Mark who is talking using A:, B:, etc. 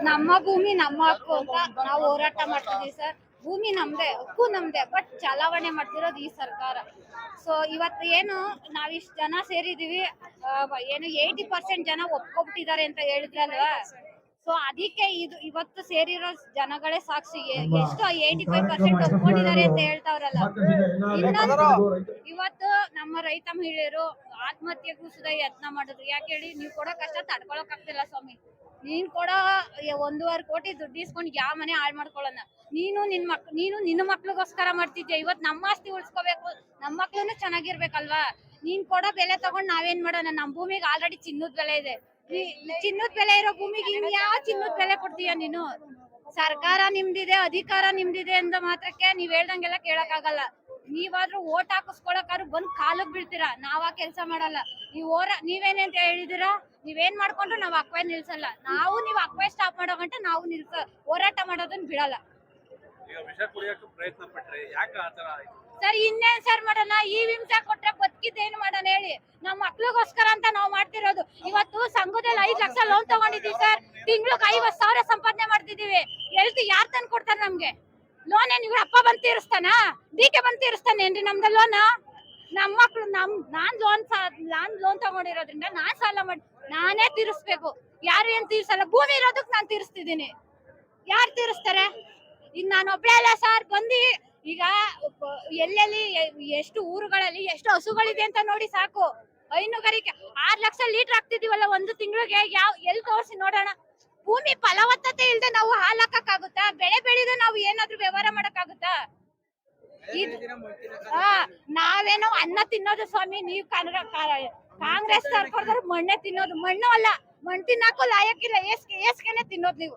A: ನಮ್ಮ ಭೂಮಿ ನಮ್ಮ ಹಕ್ಕು ಅಂತ ನಾವು ಹೋರಾಟ ಮಾಡ್ತಿದೀವಿ ಸರ್. ಭೂಮಿ ನಮ್ದೇ, ಹಕ್ಕು ನಮ್ದೇ, ಬಟ್ ಚಲಾವಣೆ ಮಾಡ್ತಿರೋದು ಈ ಸರ್ಕಾರ. ಸೊ ಇವತ್ತು ಏನು ನಾವಿಷ್ಟು ಜನ ಸೇರಿದೀವಿ, ಏನು 80% ಜನ ಒಪ್ಕೊಬಿಟ್ಟಿದ್ದಾರೆ ಅಂತ ಹೇಳಿದ್ರಲ್ವಾ. ಸೊ ಅದಕ್ಕೆ ಇವತ್ತು ಸೇರಿರೋ ಜನಗಳೇ ಸಾಕ್ಷಿ. ಎಷ್ಟು 85% ಒಪ್ಕೊಂಡಿದ್ದಾರೆ ಅಂತ ಹೇಳ್ತಾವ್ರಲ್ಲ. ಇವತ್ತು ನಮ್ಮ ರೈತ ಮಹಿಳೆಯರು ಆತ್ಮಹತ್ಯೆಗೂ ಸುಧಾ ಯತ್ನ ಮಾಡಿದ್ರು. ಯಾಕೆ ಹೇಳಿ, ನೀವು ಕೊಡೋ ಕಷ್ಟ ತಡ್ಕೊಳಕ್ ಆಗ್ತಿಲ್ಲ ಸ್ವಾಮಿ. ನೀನ್ ಕೊಡೋ 1.5 ಕೋಟಿ ದುಡ್ಡು ಇಸ್ಕೊಂಡು ಯಾವ ಮನೆ ಹಾಳು ಮಾಡ್ಕೊಳ್ಳೋಣ. ನೀನು ನಿನ್ನ ಮಕ್ಳಿಗೋಸ್ಕರ ಮಾಡ್ತಿದ್ಯಾ. ಇವತ್ತು ನಮ್ಮ ಆಸ್ತಿ ಉಳಿಸ್ಕೋಬೇಕು, ನಮ್ಮ ಮಕ್ಳು ಚೆನ್ನಾಗಿರ್ಬೇಕಲ್ವಾ. ನೀನ್ ಕೊಡೋ ಬೆಲೆ ತಗೊಂಡ್ ನಾವೇನ್ ಮಾಡೋಣ? ನಮ್ ಭೂಮಿಗೆ ಆಲ್ರೆಡಿ ಚಿನ್ನದ ಬೆಲೆ ಇದೆ. ಚಿನ್ನದ ಬೆಲೆ ಇರೋ ಭೂಮಿಗೆ ಯಾವ ಚಿನ್ನದ ಬೆಲೆ ಕೊಡ್ತೀಯ ನೀನು? ಸರ್ಕಾರ ನಿಮ್ದಿದೆ, ಅಧಿಕಾರ ನಿಮ್ದಿದೆ ಅಂದ ಮಾತ್ರಕ್ಕೆ ನೀವ್ ಹೇಳ್ದಂಗೆಲ್ಲ ಕೇಳಕ್ ಆಗಲ್ಲ. ನೀವಾದ್ರೂ ಓಟ್ ಹಾಕಿಸ್ಕೊಳಕಾರು ಬಂದ್ ಕಾಲಕ್ ಬೀಳ್ತೀರಾ, ನಾವ್ ಆ ಕೆಲ್ಸ ಮಾಡಲ್ಲ. ನೀವೇನಂತ ಹೇಳಿದಿರಾ, ನೀವೇನ್ ಮಾಡ್ಕೊಂಡ್ರು ನಾವ್ ಅಕ್ವೇ ನಿಲ್ಸಲ್ಲ. ನೀವ್ ಅಕ್ವೇ ಸ್ಟಾಪ್ ಮಾಡೋ ಗಂಟ ನಾವು ಹೋರಾಟ ಮಾಡೋದನ್ನ ಬಿಡಲ್ಲ. ಸರ್ ಇನ್ನೇನ್ ಸರ್ ಮಾಡೋಣ? ಈ ಹಿಂಸೆ ಕೊಟ್ರೆ ಬದುಕಿದ್ದೇನು ಮಾಡೋಣ ಹೇಳಿ? ನಮ್ ಮಕ್ಳಿಗೋಸ್ಕರ ಅಂತ ನಾವ್ ಮಾಡ್ತಿರೋದು. ಇವತ್ತು ಸಂಘದಲ್ಲಿ 5 ಲಕ್ಷ ಲೋನ್ ತಗೊಂಡಿದೀವಿ ಸರ್. ತಿಂಗ್ಳಿಗೆ 50,000 ಸಂಪಾದನೆ ಮಾಡ್ತಿದೀವಿ. ಯಾರ್ ತಂದ್ ಕೊಡ್ತಾರ ನಮ್ಗೆ ಲೋನ್? ಏನ್ ಇವ್ರ ಅಪ್ಪ ಬಂದ್ ತೀರಿಸ್ತಾನ? ಡಿಕೆ ಬಂದ್ ತೀರಿಸ್ತಾನೇನ್ರಿ ನಮ್ದ ಲೋನ್? ನಮ್ಮ ಮಕ್ಳು ನಾನ್ ಲೋನ್ ತಗೊಂಡಿರೋದ್ರಿಂದ ನಾನ್ ಸಾಲ ಮಾಡಿ ನಾನೇ ತೀರಿಸ್ಬೇಕು. ಯಾರು ಏನ್ ತೀರ್ಸಲ್ಲ. ಭೂಮಿ ಇರೋದಕ್ ನಾನ್ ತೀರಿಸ್ತಿದೀನಿ. ಯಾರು ತೀರಿಸ್ತಾರೆ? ಈಗ ನಾನು ಒಬ್ಳೆ ಅಲ್ಲ ಸರ್. ಬಂದಿ ಈಗ ಎಲ್ಲೆಲ್ಲಿ ಎಷ್ಟು ಊರುಗಳಲ್ಲಿ ಎಷ್ಟು ಹಸುಗಳಿದೆ ಅಂತ ನೋಡಿ ಸಾಕು. ಹೈನುಗಾರಿಕೆ 6 ಲಕ್ಷ ಲೀಟರ್ ಹಾಕ್ತಿದೀವಲ್ಲ ಒಂದು ತಿಂಗಳಿಗೆ. ಎಲ್ಲಿ ತೋರಿಸಿ ನೋಡೋಣ? ಭೂಮಿ ಫಲವತ್ತತೆ ಇಲ್ದೆ ನಾವು ಹಾಲ್ ಹಾಕಕ್ಕಾಗುತ್ತಾ? ಬೆಳೆ ಬೆಳೆದ ನಾವು ಏನಾದ್ರೂ ವ್ಯವಹಾರ ಮಾಡಕ್ಕಾಗುತ್ತಾ? ನಾವೇನೋ ಅನ್ನ ತಿನ್ನೋದು ಸ್ವಾಮಿ. ನೀವು ಕಾಂಗ್ರೆಸ್ ಸರ್ಕಾರದವ್ರು ಮಣ್ಣೆ ತಿನ್ನೋದು. ಮಣ್ಣು ಅಲ್ಲ, ಮಣ್ಣು ತಿನ್ನಕ್ಕೂ ಲಾಯಕ್ಕಿಲ್ಲ. ಏಸ್ಗೆನೆ ತಿನ್ನೋದು ನೀವು.